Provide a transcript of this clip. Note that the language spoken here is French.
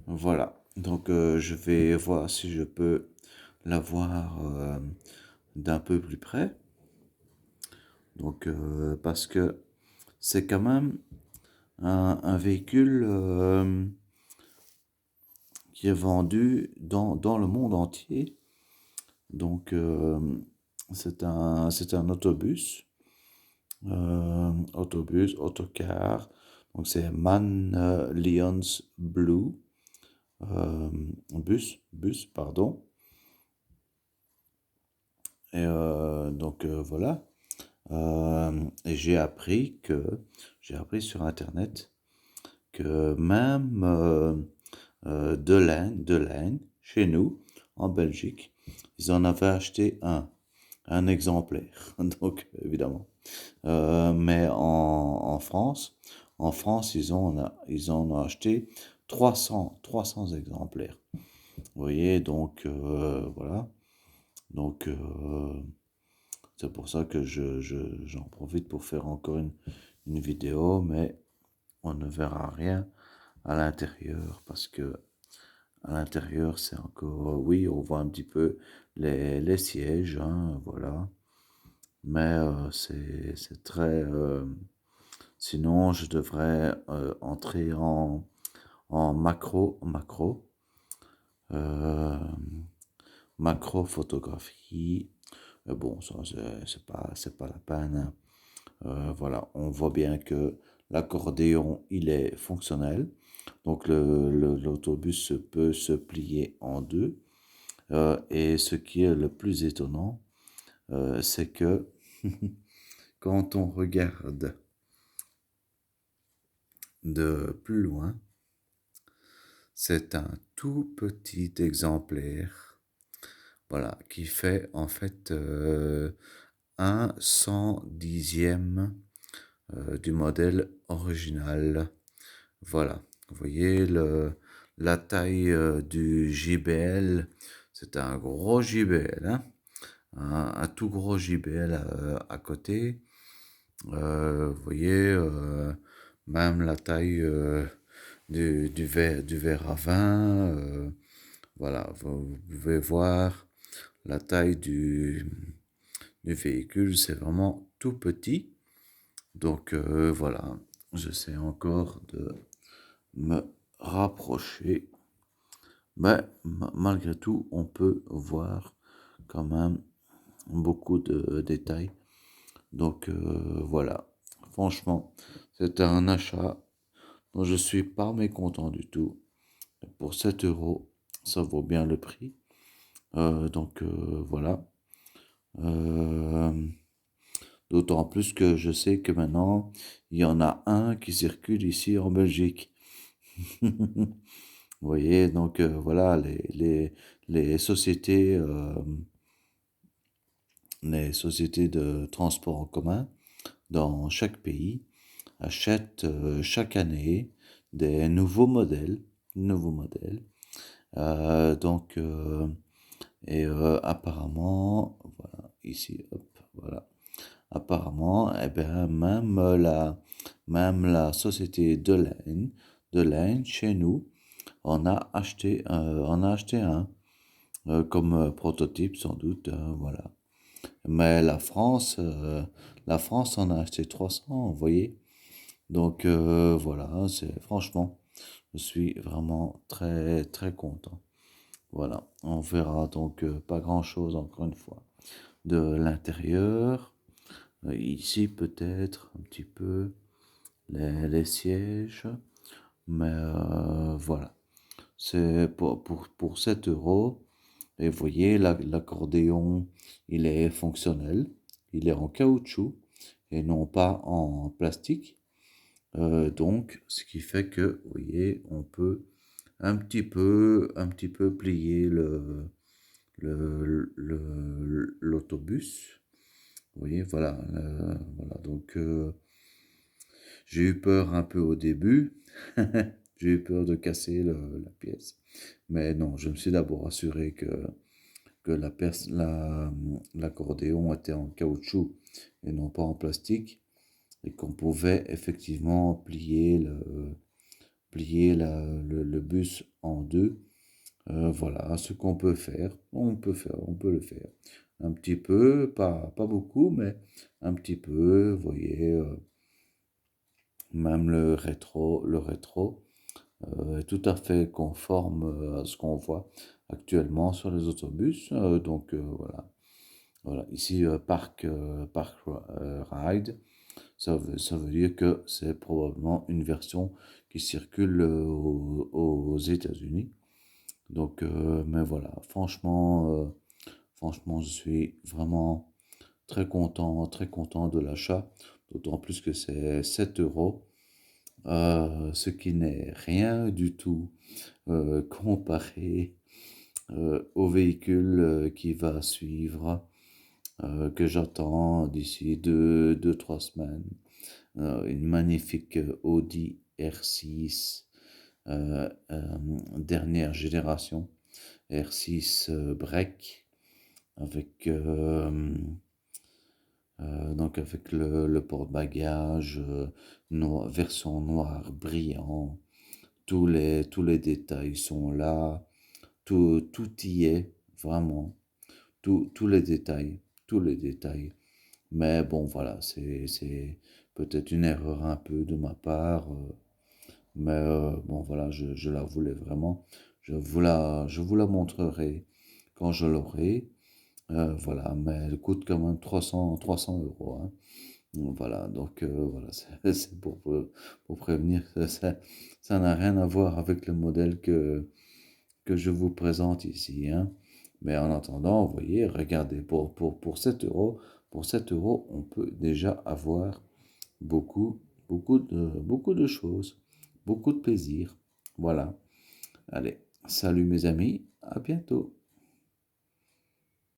Voilà. Donc, je vais voir si je peux la voir d'un peu plus près. Donc, parce que c'est quand même un véhicule qui est vendu dans le monde entier. Donc, c'est un autobus, autocar. Donc, c'est Man Lions Blue euh, pardon. Et donc, voilà. Et j'ai appris sur Internet que même de l'Inde, chez nous, en Belgique, ils en avaient acheté un exemplaire, donc évidemment. Mais en France, ils en ont acheté 300 exemplaires. Vous voyez, donc voilà. Donc c'est pour ça que j'en profite pour faire encore une vidéo, mais on ne verra rien à l'intérieur parce que à l'intérieur, c'est encore, oui, on voit un petit peu les sièges, hein, voilà. Mais c'est très. Sinon, je devrais entrer en euh, macro photographie. Bon, ça, c'est pas la peine, hein. Voilà, on voit bien que l'accordéon, il est fonctionnel. Donc, l'autobus peut se plier en deux. Et ce qui est le plus étonnant, c'est que quand on regarde de plus loin, c'est un tout petit exemplaire, voilà, qui fait en fait un 110e du modèle original. Voilà, vous voyez la taille du JBL, c'est un gros JBL, hein, un tout gros JBL à côté. Vous voyez, même la taille du verre à vin. Voilà, vous pouvez voir la taille du véhicule, c'est vraiment tout petit. Donc voilà, j'essaie encore de me rapprocher. Mais malgré tout, on peut voir quand même beaucoup de détails. Donc voilà, franchement, c'est un achat dont je suis pas mécontent du tout. Pour 7 euros, ça vaut bien le prix. Donc voilà. Euh, D'autant plus que je sais que maintenant, il y en a un qui circule ici en Belgique. Vous voyez, donc voilà, les sociétés de transport en commun dans chaque pays achètent chaque année des nouveaux modèles. Donc, et apparemment, voilà, ici, hop, voilà. Apparemment, eh bien, même la société de l'Inde, chez nous, on a acheté un, comme prototype sans doute, voilà. Mais la France en a acheté 300, vous voyez. Donc voilà, c'est franchement, je suis vraiment très très content. Voilà, on verra donc pas grand-chose encore une fois de l'intérieur. Ici peut-être un petit peu les sièges, mais voilà. C'est pour 7 euros. Et vous voyez, l'accordéon, il est fonctionnel, il est en caoutchouc et non pas en plastique. Donc, ce qui fait que, vous voyez, on peut un petit peu plier l'autobus. Vous voyez, voilà, voilà. Donc, j'ai eu peur un peu au début. J'ai eu peur de casser la pièce. Mais non, je me suis d'abord assuré que l'accordéon était en caoutchouc et non pas en plastique et qu'on pouvait effectivement plier plier le bus en deux. Voilà ce qu'on peut faire. On peut le faire. Un petit peu, pas beaucoup, mais un petit peu. Vous voyez, même le rétro est tout à fait conforme à ce qu'on voit actuellement sur les autobus. Donc voilà. Voilà. Ici, Ride, ça veut dire que c'est probablement une version qui circule aux États-Unis. Donc, mais voilà, franchement, je suis vraiment très content de l'achat, d'autant plus que c'est 7 euros, ce qui n'est rien du tout comparé au véhicule qui va suivre, que j'attends d'ici 3 semaines. Une magnifique Audi R6, dernière génération, R6 break, avec, donc avec le porte-bagages, version noir brillant, tous les détails sont là, tout y est, vraiment, tous les détails. Mais bon, voilà, c'est peut-être une erreur un peu de ma part, mais bon, voilà, je la voulais vraiment. Je vous la montrerai quand je l'aurai. Voilà, mais elle coûte quand même 300 euros, hein. Donc, voilà, donc voilà, c'est pour prévenir, ça n'a rien à voir avec le modèle que je vous présente ici, hein. Mais en attendant, vous voyez, regardez, pour 7 euros, pour 7 euros, on peut déjà avoir beaucoup, beaucoup de choses, beaucoup de plaisir. Voilà. Allez, salut mes amis, à bientôt.